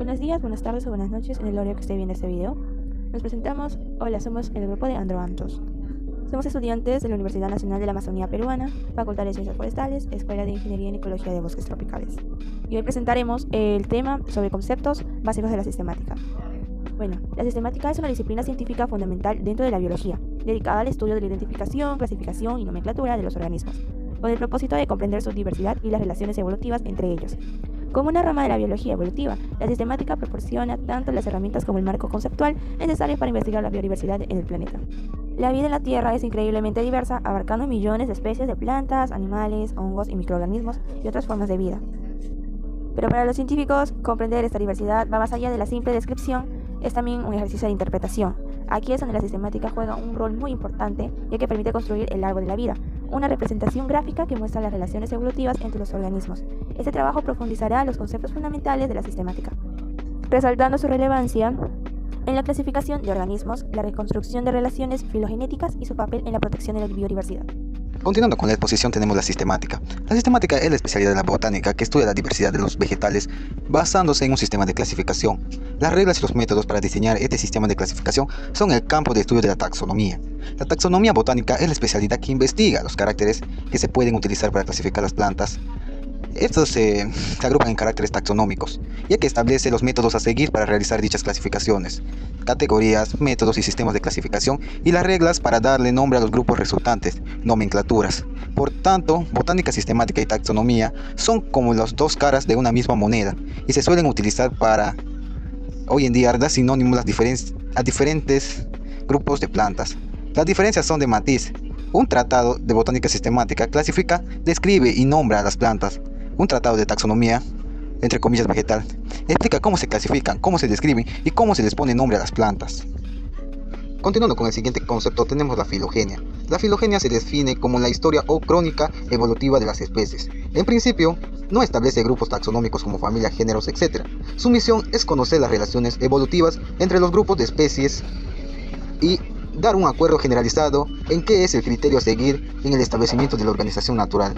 Buenos días, buenas tardes o buenas noches en el horario que esté viendo este video. Nos presentamos. Hola, somos el grupo de Androantos. Somos estudiantes de la Universidad Nacional de la Amazonía Peruana, Facultad de Ciencias Forestales, Escuela de Ingeniería en Ecología de Bosques Tropicales. Y hoy presentaremos el tema sobre conceptos básicos de la sistemática. Bueno, la sistemática es una disciplina científica fundamental dentro de la biología, dedicada al estudio de la identificación, clasificación y nomenclatura de los organismos, con el propósito de comprender su diversidad y las relaciones evolutivas entre ellos. Como una rama de la biología evolutiva, la sistemática proporciona tanto las herramientas como el marco conceptual necesarios para investigar la biodiversidad en el planeta. La vida en la Tierra es increíblemente diversa, abarcando millones de especies de plantas, animales, hongos y microorganismos y otras formas de vida. Pero para los científicos, comprender esta diversidad va más allá de la simple descripción, es también un ejercicio de interpretación. Aquí es donde la sistemática juega un rol muy importante, ya que permite construir el árbol de la vida, una representación gráfica que muestra las relaciones evolutivas entre los organismos. Este trabajo profundizará los conceptos fundamentales de la sistemática, resaltando su relevancia en la clasificación de organismos, la reconstrucción de relaciones filogenéticas y su papel en la protección de la biodiversidad. Continuando con la exposición tenemos la sistemática. La sistemática es la especialidad de la botánica que estudia la diversidad de los vegetales basándose en un sistema de clasificación. Las reglas y los métodos para diseñar este sistema de clasificación son el campo de estudio de la taxonomía. La taxonomía botánica es la especialidad que investiga los caracteres que se pueden utilizar para clasificar las plantas. Estos se agrupan en caracteres taxonómicos, ya que establece los métodos a seguir para realizar dichas clasificaciones, categorías, métodos y sistemas de clasificación y las reglas para darle nombre a los grupos resultantes, nomenclaturas. Por tanto, botánica sistemática y taxonomía son como las dos caras de una misma moneda y se suelen utilizar para, hoy en día, dar sinónimos a diferentes grupos de plantas. Las diferencias son de matiz. Un tratado de botánica sistemática clasifica, describe y nombra a las plantas. Un tratado de taxonomía, entre comillas vegetal, explica cómo se clasifican, cómo se describen y cómo se les pone nombre a las plantas. Continuando con el siguiente concepto tenemos la filogenia. La filogenia se define como la historia o crónica evolutiva de las especies. En principio, no establece grupos taxonómicos como familia, géneros, etc. Su misión es conocer las relaciones evolutivas entre los grupos de especies y dar un acuerdo generalizado en qué es el criterio a seguir en el establecimiento de la organización natural.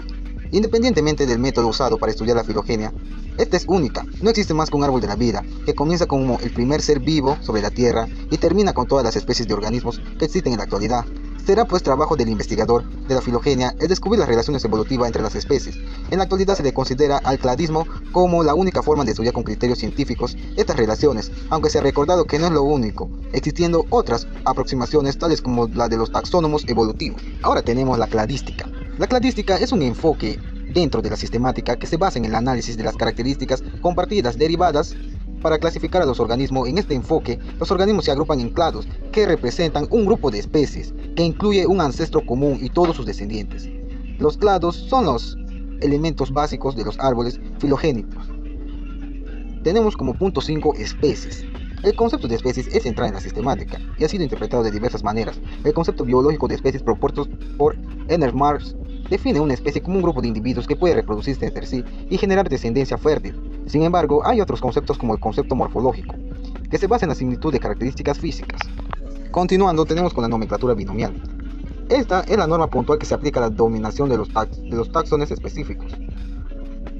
Independientemente del método usado para estudiar la filogenia, esta es única. No existe más que un árbol de la vida, que comienza como el primer ser vivo sobre la Tierra y termina con todas las especies de organismos que existen en la actualidad. Será pues trabajo del investigador de la filogenia el descubrir las relaciones evolutivas entre las especies. En la actualidad se le considera al cladismo como la única forma de estudiar con criterios científicos estas relaciones, aunque se ha recordado que no es lo único, existiendo otras aproximaciones tales como la de los taxónomos evolutivos. Ahora tenemos la cladística. La cladística es un enfoque dentro de la sistemática que se basa en el análisis de las características compartidas derivadas para clasificar a los organismos. En este enfoque, los organismos se agrupan en clados que representan un grupo de especies que incluye un ancestro común y todos sus descendientes. Los clados son los elementos básicos de los árboles filogénicos. Tenemos como punto 5 especies. El concepto de especies es central en la sistemática y ha sido interpretado de diversas maneras. El concepto biológico de especies propuesto por Ernst Mach define una especie como un grupo de individuos que puede reproducirse entre sí y generar descendencia fértil. Sin embargo, hay otros conceptos como el concepto morfológico, que se basa en la similitud de características físicas. Continuando, tenemos con la nomenclatura binomial. Esta es la norma puntual que se aplica a la dominación de los taxones específicos,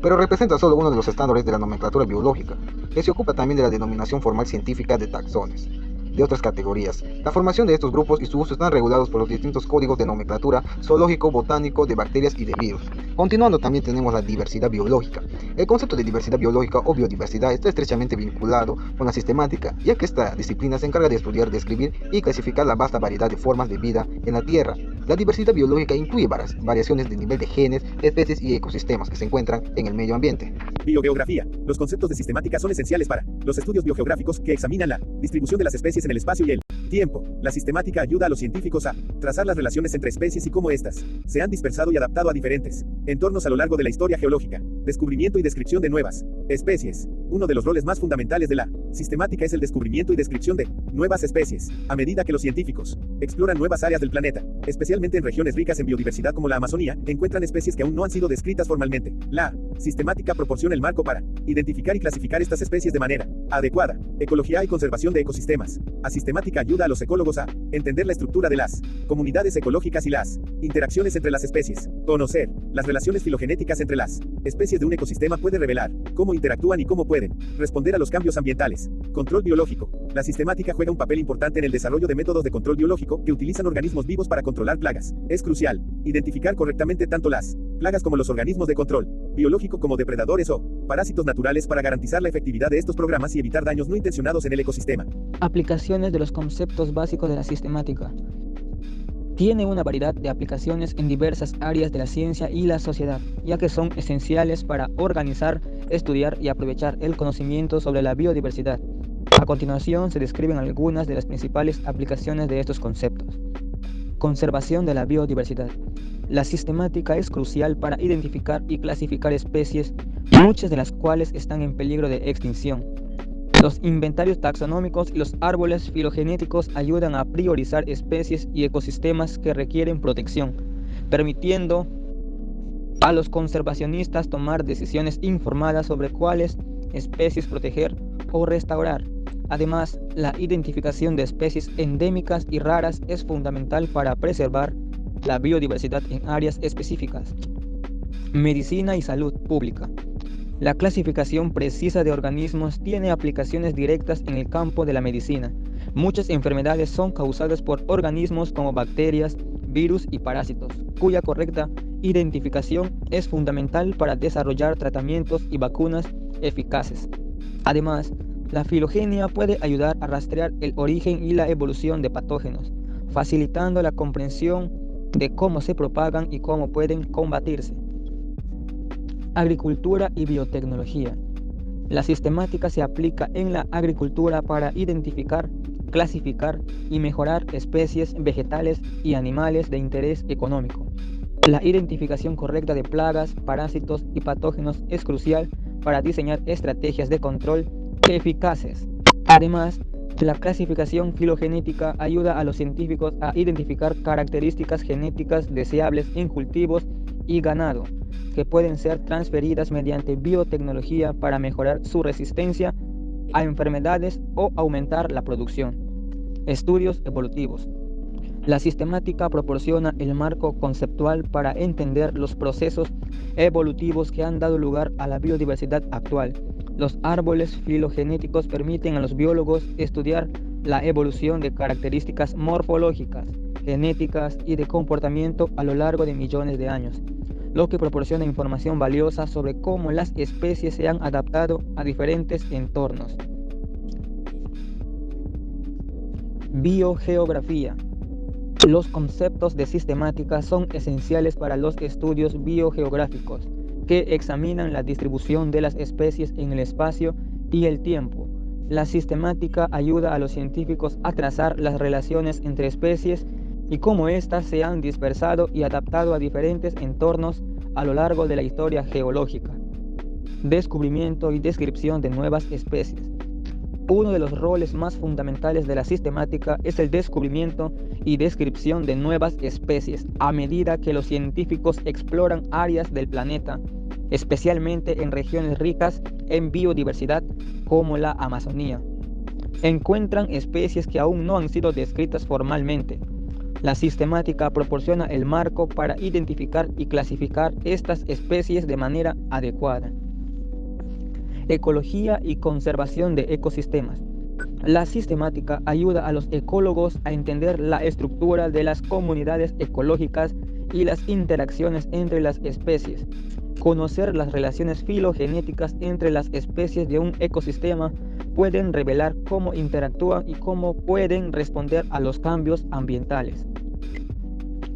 pero representa solo uno de los estándares de la nomenclatura biológica, que se ocupa también de la denominación formal científica de taxones de otras categorías. La formación de estos grupos y su uso están regulados por los distintos códigos de nomenclatura zoológico, botánico, de bacterias y de virus. Continuando también tenemos la diversidad biológica. El concepto de diversidad biológica o biodiversidad está estrechamente vinculado con la sistemática, ya que esta disciplina se encarga de estudiar, describir y clasificar la vasta variedad de formas de vida en la Tierra. La diversidad biológica incluye variaciones de nivel de genes, especies y ecosistemas que se encuentran en el medio ambiente. Biogeografía. Los conceptos de sistemática son esenciales para los estudios biogeográficos que examinan la distribución de las especies en el espacio y el tiempo. La sistemática ayuda a los científicos a trazar las relaciones entre especies y cómo éstas se han dispersado y adaptado a diferentes entornos a lo largo de la historia geológica. Descubrimiento y descripción de nuevas especies. Uno de los roles más fundamentales de la sistemática es el descubrimiento y descripción de nuevas especies. A medida que los científicos Exploran nuevas áreas del planeta, especialmente en regiones ricas en biodiversidad como la Amazonía, encuentran especies que aún no han sido descritas formalmente. La sistemática proporciona el marco para identificar y clasificar estas especies de manera adecuada. Ecología y conservación de ecosistemas. La sistemática ayuda a los ecólogos a entender la estructura de las comunidades ecológicas y las interacciones entre las especies. Conocer las relaciones filogenéticas entre las especies de un ecosistema puede revelar cómo interactúan y cómo pueden responder a los cambios ambientales. Control biológico. La sistemática juega un papel importante en el desarrollo de métodos de control biológico que utilizan organismos vivos para controlar plagas. Es crucial identificar correctamente tanto las plagas como los organismos de control biológico como depredadores o parásitos naturales para garantizar la efectividad de estos programas y evitar daños no intencionados en el ecosistema. Aplicaciones de los conceptos básicos de la sistemática. Tiene una variedad de aplicaciones en diversas áreas de la ciencia y la sociedad, ya que son esenciales para organizar, estudiar y aprovechar el conocimiento sobre la biodiversidad. A continuación se describen algunas de las principales aplicaciones de estos conceptos. Conservación de la biodiversidad. La sistemática es crucial para identificar y clasificar especies, muchas de las cuales están en peligro de extinción. Los inventarios taxonómicos y los árboles filogenéticos ayudan a priorizar especies y ecosistemas que requieren protección, permitiendo a los conservacionistas tomar decisiones informadas sobre cuáles especies proteger o restaurar. Además, la identificación de especies endémicas y raras es fundamental para preservar la biodiversidad en áreas específicas. Medicina y salud pública. La clasificación precisa de organismos tiene aplicaciones directas en el campo de la medicina. Muchas enfermedades son causadas por organismos como bacterias, virus y parásitos, cuya correcta identificación es fundamental para desarrollar tratamientos y vacunas eficaces. Además, la filogenia puede ayudar a rastrear el origen y la evolución de patógenos, facilitando la comprensión de cómo se propagan y cómo pueden combatirse. Agricultura y biotecnología. La sistemática se aplica en la agricultura para identificar, clasificar y mejorar especies vegetales y animales de interés económico. La identificación correcta de plagas, parásitos y patógenos es crucial para diseñar estrategias de control eficaces. Además, la clasificación filogenética ayuda a los científicos a identificar características genéticas deseables en cultivos y ganado, que pueden ser transferidas mediante biotecnología para mejorar su resistencia a enfermedades o aumentar la producción. Estudios evolutivos. La sistemática proporciona el marco conceptual para entender los procesos evolutivos que han dado lugar a la biodiversidad actual. Los árboles filogenéticos permiten a los biólogos estudiar la evolución de características morfológicas, genéticas y de comportamiento a lo largo de millones de años, lo que proporciona información valiosa sobre cómo las especies se han adaptado a diferentes entornos. Biogeografía. Los conceptos de sistemática son esenciales para los estudios biogeográficos, que examinan la distribución de las especies en el espacio y el tiempo. La sistemática ayuda a los científicos a trazar las relaciones entre especies y cómo éstas se han dispersado y adaptado a diferentes entornos a lo largo de la historia geológica. Descubrimiento y descripción de nuevas especies. Uno de los roles más fundamentales de la sistemática es el descubrimiento y descripción de nuevas especies a medida que los científicos exploran áreas del planeta, especialmente en regiones ricas en biodiversidad como la Amazonía. Encuentran especies que aún no han sido descritas formalmente. La sistemática proporciona el marco para identificar y clasificar estas especies de manera adecuada. Ecología y conservación de ecosistemas. La sistemática ayuda a los ecólogos a entender la estructura de las comunidades ecológicas y las interacciones entre las especies. Conocer las relaciones filogenéticas entre las especies de un ecosistema pueden revelar cómo interactúan y cómo pueden responder a los cambios ambientales.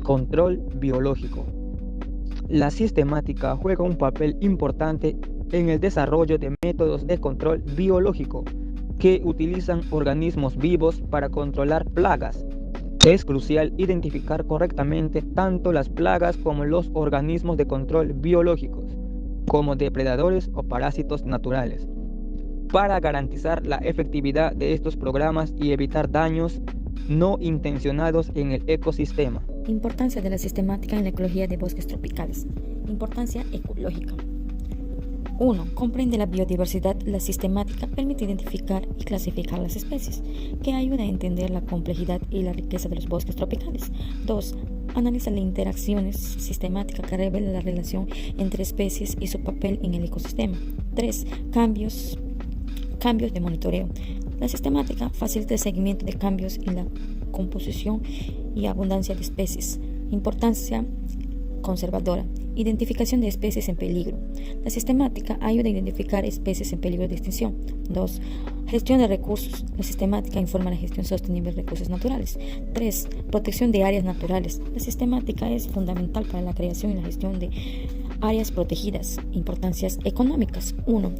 Control biológico. La sistemática juega un papel importante en el desarrollo de métodos de control biológico que utilizan organismos vivos para controlar plagas. Es crucial identificar correctamente tanto las plagas como los organismos de control biológicos, como depredadores o parásitos naturales, para garantizar la efectividad de estos programas y evitar daños no intencionados en el ecosistema. Importancia de la sistemática en la ecología de bosques tropicales. Importancia ecológica. 1. Comprende la biodiversidad. La sistemática permite identificar y clasificar las especies, que ayuda a entender la complejidad y la riqueza de los bosques tropicales. 2. Analiza las interacciones sistemáticas que revelan la relación entre especies y su papel en el ecosistema. 3. Cambios de monitoreo. La sistemática facilita el seguimiento de cambios en la composición y abundancia de especies. Importancia conservadora. Identificación de especies en peligro. La sistemática ayuda a identificar especies en peligro de extinción. 2. Gestión de recursos. La sistemática informa la gestión sostenible de recursos naturales. 3. Protección de áreas naturales. La sistemática es fundamental para la creación y la gestión de áreas protegidas. Importancias económicas. 1.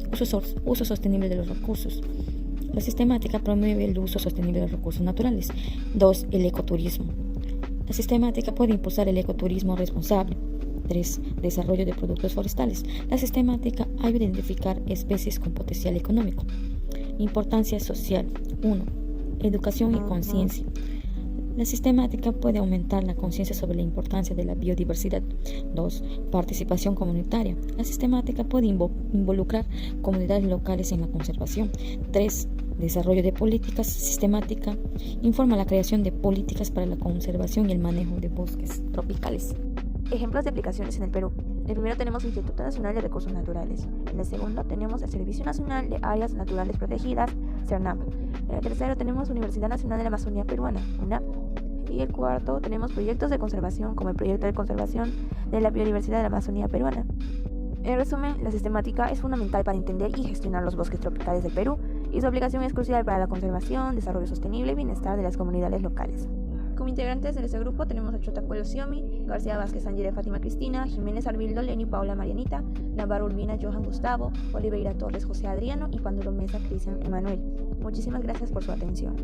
Uso sostenible de los recursos. La sistemática promueve el uso sostenible de los recursos naturales. 2. El ecoturismo. La sistemática puede impulsar el ecoturismo responsable. 3. Desarrollo de productos forestales. La sistemática ayuda a identificar especies con potencial económico. Importancia social. 1. Educación y conciencia. La sistemática puede aumentar la conciencia sobre la importancia de la biodiversidad. 2. Participación comunitaria. La sistemática puede involucrar comunidades locales en la conservación. 3. Desarrollo de políticas. Sistemática informa la creación de políticas para la conservación y el manejo de bosques tropicales. Ejemplos de aplicaciones en el Perú. En el primero tenemos el Instituto Nacional de Recursos Naturales. En el segundo tenemos el Servicio Nacional de Áreas Naturales Protegidas, CERNAP. En el tercero tenemos Universidad Nacional de la Amazonía Peruana, UNAP. Y el cuarto tenemos proyectos de conservación como el Proyecto de Conservación de la Biodiversidad de la Amazonía Peruana. En resumen, la sistemática es fundamental para entender y gestionar los bosques tropicales del Perú y su aplicación es crucial para la conservación, desarrollo sostenible y bienestar de las comunidades locales. Como integrantes de este grupo tenemos a Chota Puelo Xiomi, García Vázquez Angire Fátima Cristina, Jiménez Arbildo Lenny Paula Marianita, Navarro Urbina Johan Gustavo, Oliveira Torres José Adriano y Pandulo Mesa Cristian Emanuel. Muchísimas gracias por su atención.